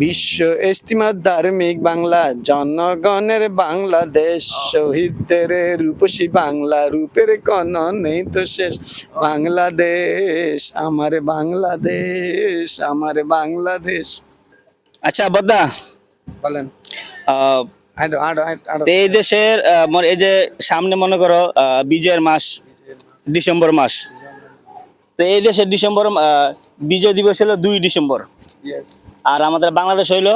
বিশ্ব ইস্তিমার ধার্মিক বাংলা, জনগণের বাংলাদেশ, শহীদদের রূপসী বাংলা, রূপের কোন নেই তো শেষ। বাংলাদেশ আমার বাংলাদেশ, আমার বাংলাদেশ। আচ্ছা বদ্দা, বলেন। আহ, এই দেশের এই যে সামনে মনে করো বিজয়ের মাস, ডিসেম্বর মাস। তো এই দেশের ডিসেম্বর বিজয় দিবস হলো 2 ডিসেম্বর, আর আমাদের বাংলাদেশ হইলো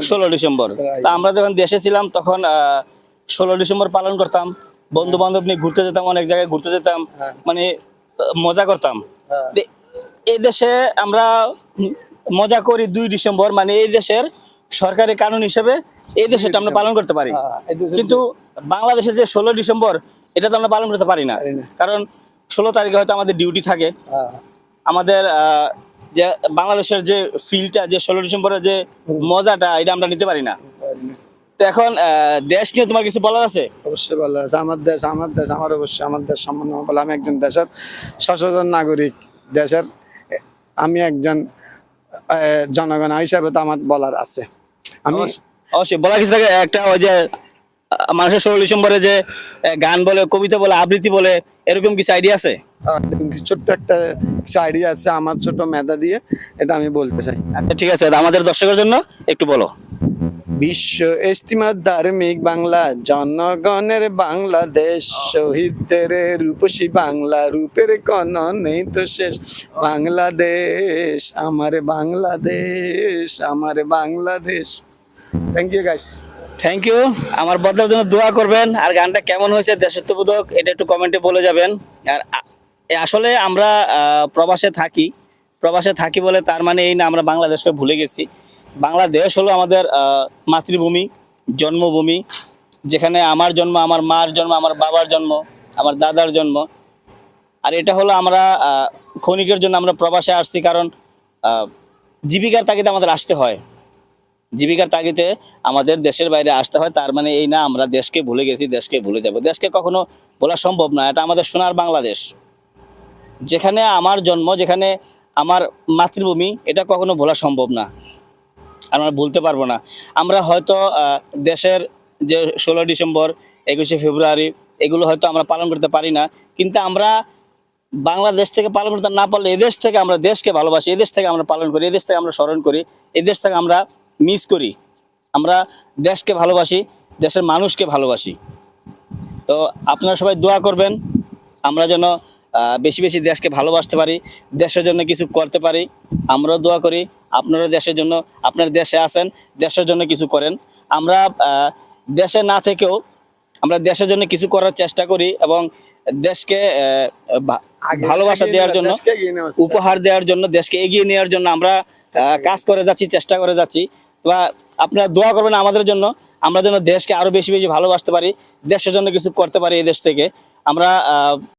16 ডিসেম্বর। তা আমরা যখন দেশে ছিলাম তখন 16 ডিসেম্বর পালন করতাম, বন্ধু বান্ধব নিয়ে ঘুরতে যেতাম, অনেক জায়গায় ঘুরতে যেতাম, মানে মজা করতাম। এই দেশে আমরা মজা করি 2 ডিসেম্বর, মানে এই দেশের সরকারি কানুন হিসেবে এই দেশে আমরা পালন করতে পারি। কিন্তু বাংলাদেশে যে 16 ডিসেম্বর, এটা তো আমরা পালন করতে পারি না, কারণ 16 তারিখে হয়তো আমাদের ডিউটি থাকে। আমাদের যে বাংলাদেশের যে ফিলটা, যে 16 ডিসেম্বরের যে মজাটা, এটা আমরা নিতে পারি না। তো এখন দেশ নিয়ে তোমার কিছু বলার আছে? অবশ্যই বলা আছে। আমার দেশ, আমার দেশ, আমার অবশ্যই আমার দেশ সম্বন্ধে বলে। আমি একজন দেশের সচেতন নাগরিক, দেশের আমি একজন জনগণ হিসাবে তো আমার বলার আছে। আমি অবশ্যই বলার কিছু থাকে। একটা ওই যে মানুষের 16 ডিসেম্বরে যে গান বলে, কবিতা বলে, আবৃত্তি বলে, এরকম কিছু আইডিয়া আছে? ছোট্ট একটা কিছু আইডিয়া আছে আমার ছোট মেধা দিয়ে, এটা আমি বলতে চাই। আচ্ছা ঠিক আছে, আমাদের দর্শকের জন্য একটু বলো। বিশ্ব ইস্তিমার ধার্মিক বাংলা, জনগণের বাংলাদেশ, শহীদদের রূপসী বাংলা, রূপের কোন নেই তো শেষ। বাংলাদেশ আমার বাংলাদেশ, আমার Bangladesh. Thank you guys. Thank you. আমার বদলার জন্য দোয়া করবেন, আর গানটা কেমন হয়েছে, দেশাত্মবোধক, এটা একটু কমেন্টে বলে যাবেন। আর আসলে আমরা প্রবাসে থাকি বলে তার মানে এই না আমরা বাংলাদেশকে ভুলে গেছি। বাংলাদেশ হলো আমাদের মাতৃভূমি, জন্মভূমি, যেখানে আমার জন্ম, আমার মার জন্ম, আমার বাবার জন্ম, আমার দাদার জন্ম। আর এটা হলো আমরা ক্ষণিকের জন্য আমরা প্রবাসে আসছি, কারণ জীবিকার তাগিদে আমাদের আসতে হয়, জীবিকার তাগিদে আমাদের দেশের বাইরে আসতে হয়। তার মানে এই না আমরা দেশকে ভুলে গেছি, দেশকে ভুলে যাব। দেশকে কখনো বলা সম্ভব না। এটা আমাদের সোনার বাংলাদেশ, যেখানে আমার জন্ম, যেখানে আমার মাতৃভূমি, এটা কখনো ভোলা সম্ভব না, আমরা ভুলতে পারবো না। আমরা হয়তো দেশের যে 16 ডিসেম্বর, 21শে ফেব্রুয়ারি, এগুলো হয়তো আমরা পালন করতে পারি না, কিন্তু আমরা বাংলাদেশ থেকে পালন করতে না পারলে এদেশ থেকে আমরা দেশকে ভালোবাসি, এদেশ থেকে আমরা পালন করি, এদেশ থেকে আমরা স্মরণ করি, এদেশ থেকে আমরা মিস করি। আমরা দেশকে ভালোবাসি, দেশের মানুষকে ভালোবাসি। তো আপনারা সবাই দোয়া করবেন আমরা যেন বেশি বেশি দেশকে ভালোবাসতে পারি, দেশের জন্য কিছু করতে পারি। আমরাও দোয়া করি আপনারা দেশের জন্য, আপনার দেশে আছেন, দেশের জন্য কিছু করেন। আমরা দেশে না থেকেও আমরা দেশের জন্য কিছু করার চেষ্টা করি, এবং দেশকে ভালোবাসা দেওয়ার জন্য, উপহার দেওয়ার জন্য, দেশকে এগিয়ে নেওয়ার জন্য আমরা কাজ করে যাচ্ছি, চেষ্টা করে যাচ্ছি। বা আপনারা দোয়া করবেন আমাদের জন্য, আমরা যেন দেশকে আরো বেশি বেশি ভালোবাসতে পারি, দেশের জন্য কিছু করতে পারি। এই দেশ থেকে আমরা